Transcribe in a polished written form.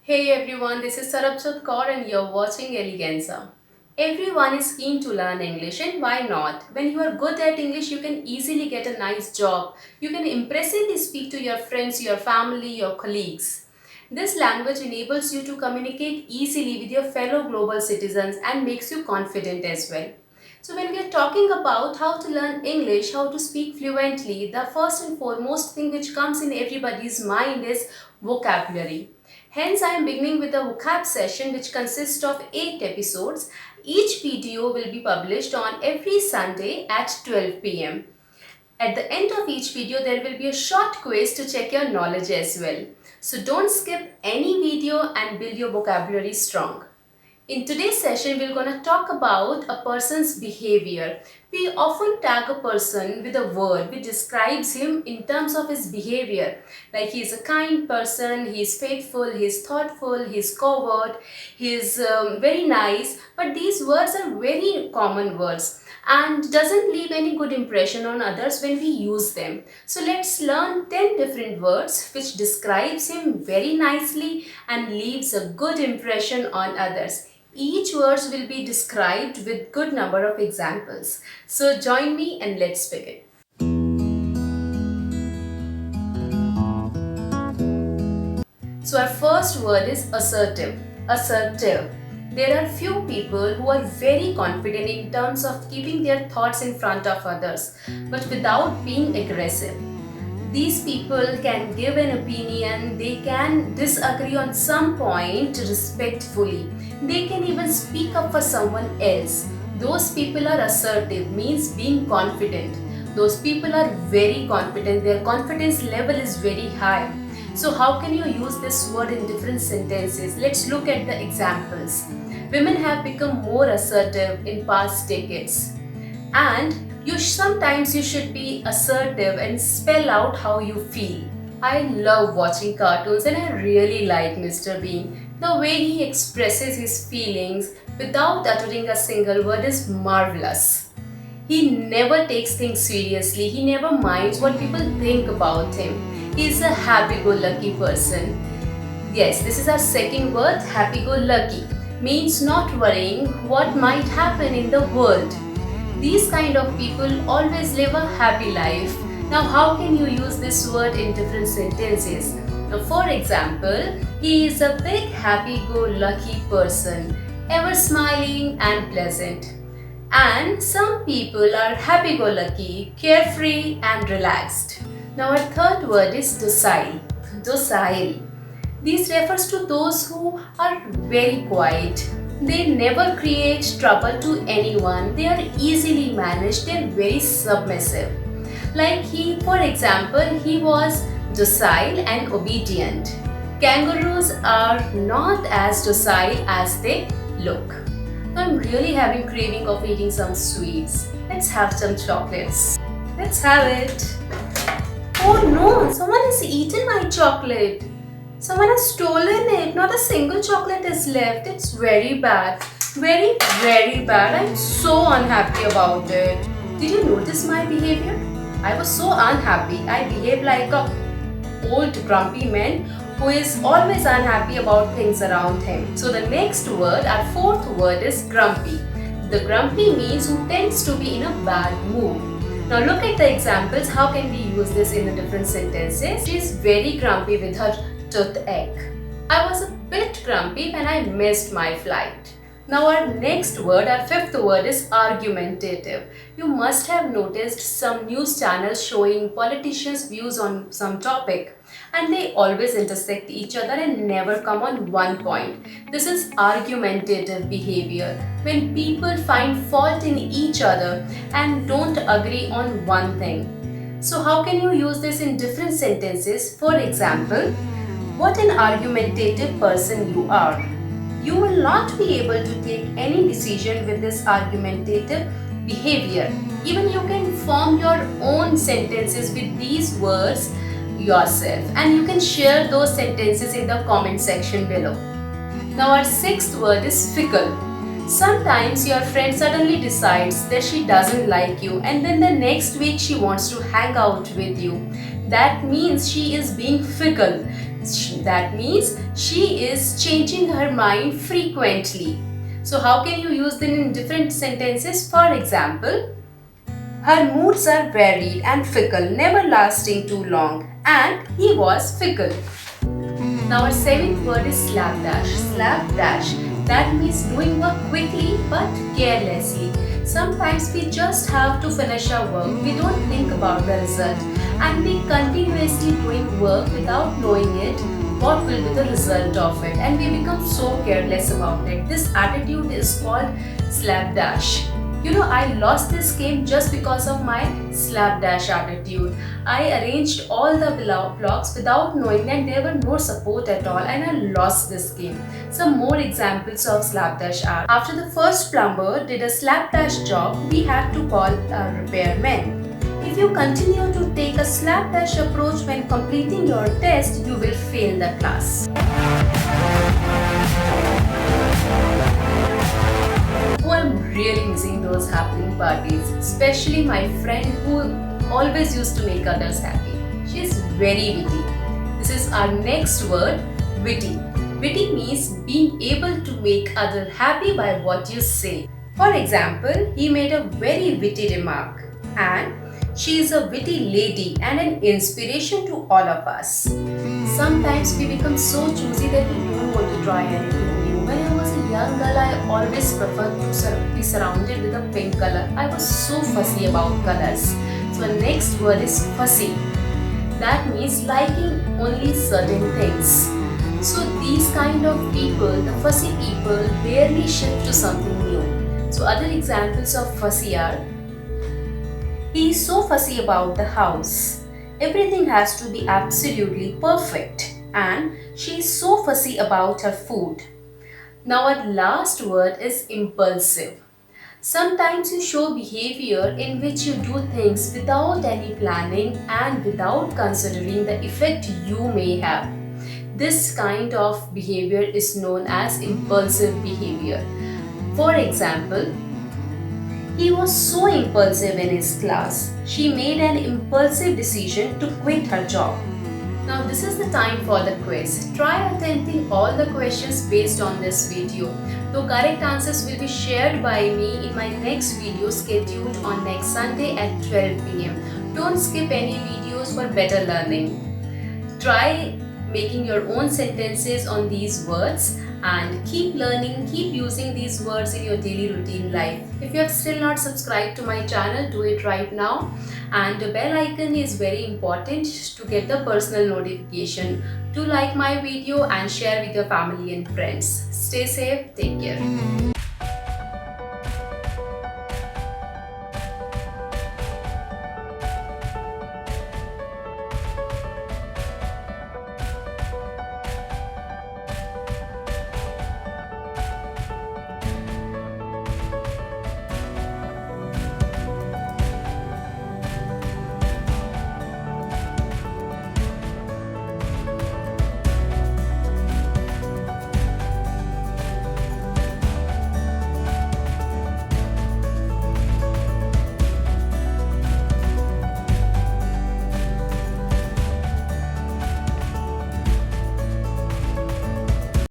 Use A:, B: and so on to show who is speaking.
A: Hey everyone, this is Sarabjot Kaur and you're watching Eleganza. Everyone is keen to learn English and why not? When you are good at English, you can easily get a nice job. You can impressively speak to your friends, your family, your colleagues. This language enables you to communicate easily with your fellow global citizens and makes you confident as well. So when we are talking about how to learn English, how to speak fluently, the first and foremost thing which comes in everybody's mind is vocabulary. Hence, I am beginning with a vocab session which consists of 8 episodes. Each video will be published on every Sunday at 12 p.m. At the end of each video, there will be a short quiz to check your knowledge as well. So don't skip any video and build your vocabulary strong. In today's session, we're going to talk about a person's behavior. We often tag a person with a word which describes him in terms of his behavior. Like he's a kind person, he's faithful, he's thoughtful, he's covert, he's very nice. But these words are very common words and doesn't leave any good impression on others when we use them. So let's learn 10 different words which describes him very nicely and leaves a good impression on others. Each verse will be described with good number of examples. So join me and let's begin. So our first word is assertive. Assertive. There are few people who are very confident in terms of keeping their thoughts in front of others, but without being aggressive. These people can give an opinion, they can disagree on some point respectfully. They can even speak up for someone else. Those people are assertive, means being confident. Those people are very confident, their confidence level is very high. So, how can you use this word in different sentences? Let's look at the examples. Women have become more assertive in past decades. And sometimes you should be assertive and spell out how you feel. I love watching cartoons and I really like Mr. Bean. The way he expresses his feelings without uttering a single word is marvelous. He never takes things seriously. He never minds what people think about him. He is a happy-go-lucky person. Yes, this is our second word, happy-go-lucky. Means not worrying what might happen in the world. These kind of people always live a happy life. Now, how can you use this word in different sentences? Now, for example, he is a big happy-go-lucky person, ever smiling and pleasant. And some people are happy-go-lucky, carefree and relaxed. Now, our third word is docile. Docile. This refers to those who are very quiet. They never create trouble to anyone. They are easily managed. They are very submissive. Like for example, he was docile and obedient. Kangaroos are not as docile as they look. So I'm really having craving of eating some sweets. Let's have some chocolates. Let's have it. Oh no, someone has eaten my chocolate. Someone has stolen it. Not a single chocolate is left. It's very bad. Very, very bad. I'm so unhappy about it. Did you notice my behavior? I was so unhappy. I behaved like a old grumpy man who is always unhappy about things around him. So the next word, our fourth word is grumpy. The grumpy means who tends to be in a bad mood. Now look at the examples. How can we use this in the different sentences? She is very grumpy with her toothache. I was a bit grumpy when I missed my flight. Now our next word, our fifth word is argumentative. You must have noticed some news channels showing politicians' views on some topic and they always intersect each other and never come on one point. This is argumentative behavior when people find fault in each other and don't agree on one thing. So how can you use this in different sentences? For example, what an argumentative person you are. You will not be able to take any decision with this argumentative behavior. Even you can form your own sentences with these words yourself and you can share those sentences in the comment section below. Now our sixth word is fickle. Sometimes your friend suddenly decides that she doesn't like you and then the next week she wants to hang out with you. That means she is being fickle. That means she is changing her mind frequently. So how can you use them in different sentences? For example, her moods are varied and fickle, never lasting too long, and he was fickle. Now our seventh word is slapdash. Slapdash, that means doing work quickly but carelessly. Sometimes we just have to finish our work, we don't think about the result, and we continuously doing work without knowing it what will be the result of it, and we become so careless about it. This attitude is called slapdash. I lost this game just because of my slapdash attitude. I arranged all the blocks without knowing, and there were no support at all, and I lost this game. Some more examples of slapdash are: after the first plumber did a slapdash job, we had to call a repairman. If you continue to take a slapdash approach when completing your test, you will fail the class. Oh, I'm really missing those happening parties, especially my friend who always used to make others happy. She's very witty. This is our next word, witty. Witty means being able to make others happy by what you say. For example, he made a very witty remark, and she is a witty lady and an inspiration to all of us. Sometimes we become so choosy that we don't want to try anything new. When I was a young girl, I always preferred to be surrounded with a pink color. I was so fussy about colors. So the next word is fussy. That means liking only certain things. So these kind of people, the fussy people, rarely shift to something new. So other examples of fussy are: he is so fussy about the house. Everything has to be absolutely perfect. And she is so fussy about her food. Now our last word is impulsive. Sometimes you show behavior in which you do things without any planning and without considering the effect you may have. This kind of behavior is known as impulsive behavior. For example, he was so impulsive in his class. She made an impulsive decision to quit her job. Now this is the time for the quiz. Try attempting all the questions based on this video. The correct answers will be shared by me in my next video scheduled on next Sunday at 12 pm. Don't skip any videos for better learning. Try making your own sentences on these words and keep learning, keep using these words in your daily routine life. If you have still not subscribed to my channel, do it right now. And the bell icon is very important to get the personal notification. Do like my video and share with your family and friends. Stay safe, take care.